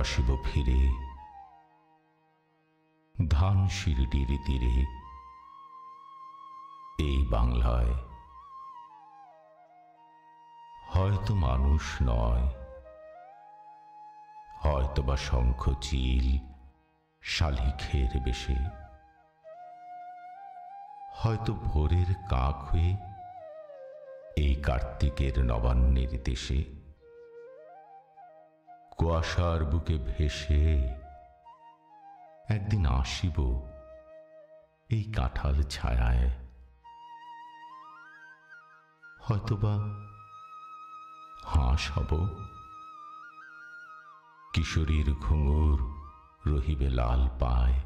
আসিব ফিরে ধান শিরডির তীরে, এই বাংলায় হয়তো মানুষ নয়, হয়তোবা শঙ্খ চিল শালিখের বেশে, হয়তো ভোরের কাক হয়ে এই কার্তিকের নবান্নের দেশে কুয়াশার বুকে ভেসে একদিন আসিব এই কাঁঠাল ছায়ায়। হয়তোবা হাঁস হব, কিশোরীর ঘুঙুর রহিবে লাল পায়,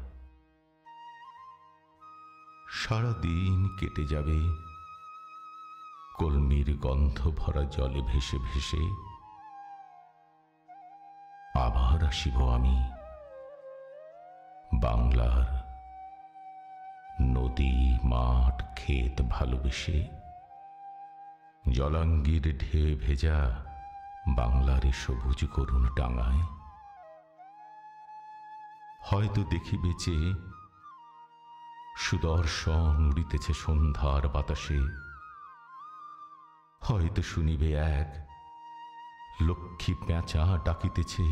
সারাদিন কেটে যাবে কলমির গন্ধ ভরা জলে ভেসে ভেসে। আবার আসিব আমি বাংলার নদী মাঠ ক্ষেত ভালোবেসে, জলাঙ্গির ঢেউ ভেজা বাংলার সবুজ করুণ ডাঙায়। হয়তো দেখিবে যে সুদর্শন উড়িতেছে সন্ধ্যার বাতাসে, হয়তো শুনিবে এক লক্ষ্মী পেঁচা ডাকিতেছে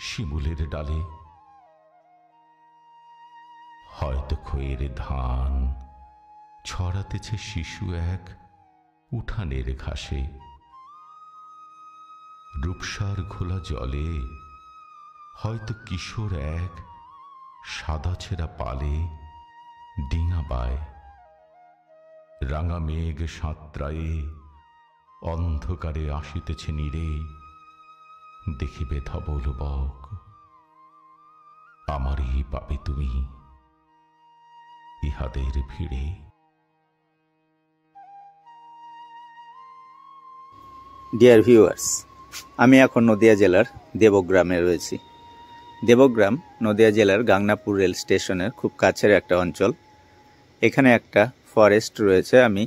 শিমুলের ডালে, হয়তো খয়ের ধান ছড়াতেছে শিশু এক উঠানের ঘাসে, রূপসার ঘোলা জলে হয়তো কিশোর এক সাদা ছেঁড়া পালে ডিঙা বায়। রাঙা মেঘ সাঁতরায়ে অন্ধকারে আসিতেছে নীরে, দেখিবে ধবল বক আমারই পাবে তুমি ইহাদের ভিড়ে। ডিয়ার ভিউয়ার্স, আমি এখন নদিয়া জেলার দেবগ্রামে রয়েছি। দেবগ্রাম নদিয়া জেলার গাংনাপুর রেল স্টেশনের খুব কাছের একটা অঞ্চল। এখানে একটা ফরেস্ট রয়েছে। আমি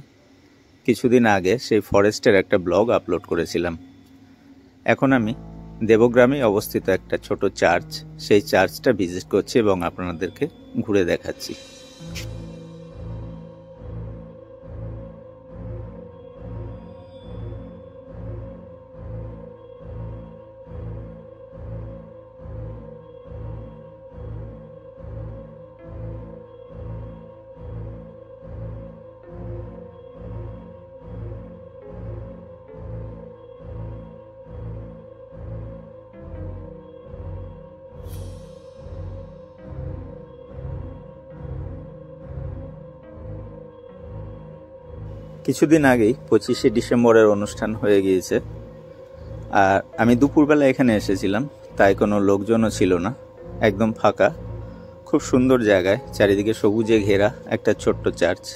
কিছুদিন আগে সেই ফরেস্টের একটা ব্লগ আপলোড করেছিলাম। এখন আমি দেবগ্রামে অবস্থিত একটা ছোট চার্চ, সেই চার্চটা ভিজিট করছি এবং আপনাদেরকে ঘুরে দেখাচ্ছি। কিছুদিন আগেই 25শে ডিসেম্বরের অনুষ্ঠান হয়ে গিয়েছে, আর আমি দুপুরবেলা এখানে এসেছিলাম, তাই কোনো লোকজনও ছিল না, একদম ফাঁকা। খুব সুন্দর জায়গায়, চারিদিকে সবুজে ঘেরা একটা ছোট্ট চার্চ।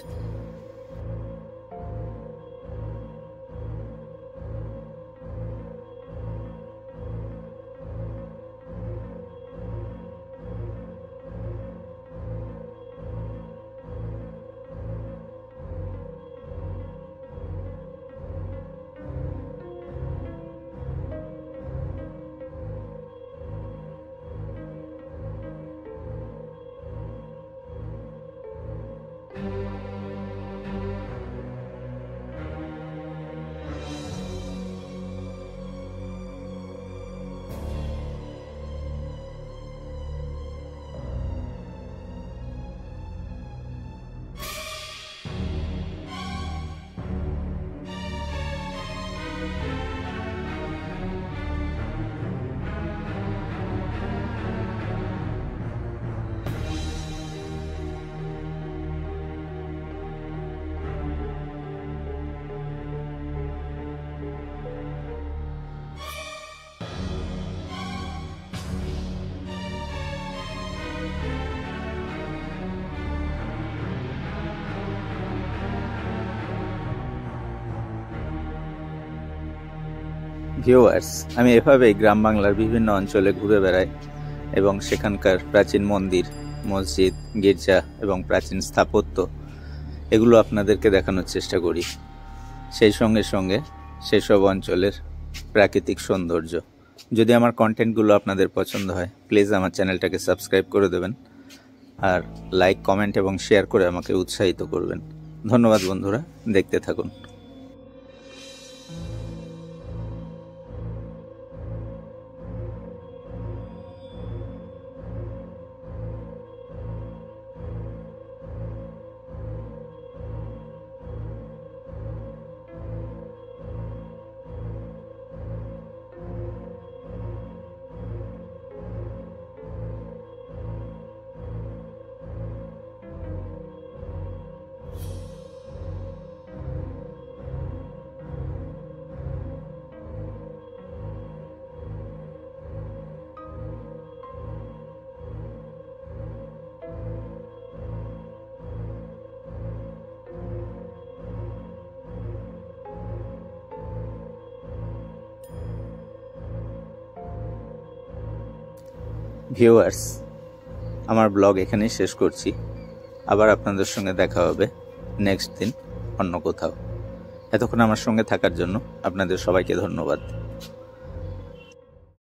ভিউয়ার্স, আমি এভাবেই গ্রাম বাংলার বিভিন্ন অঞ্চলে ঘুরে বেড়াই এবং সেখানকার প্রাচীন মন্দির, মসজিদ, গির্জা এবং প্রাচীন স্থাপত্য এগুলো আপনাদেরকে দেখানোর চেষ্টা করি। সেই সঙ্গে সঙ্গে সেসব অঞ্চলের প্রাকৃতিক সৌন্দর্য। যদি আমার কন্টেন্টগুলো আপনাদের পছন্দ হয় প্লিজ আমার চ্যানেলটাকে সাবস্ক্রাইব করে দেবেন আর লাইক, কমেন্ট এবং শেয়ার করে আমাকে উৎসাহিত করবেন। ধন্যবাদ বন্ধুরা, দেখতে থাকুন। ভিউয়ার্স, আমার ব্লগ এখানেই শেষ করছি। আবার আপনাদের সঙ্গে দেখা হবে নেক্সট দিন অন্য কোথাও। এতক্ষণ আমার সঙ্গে থাকার জন্য আপনাদের সবাইকে ধন্যবাদ।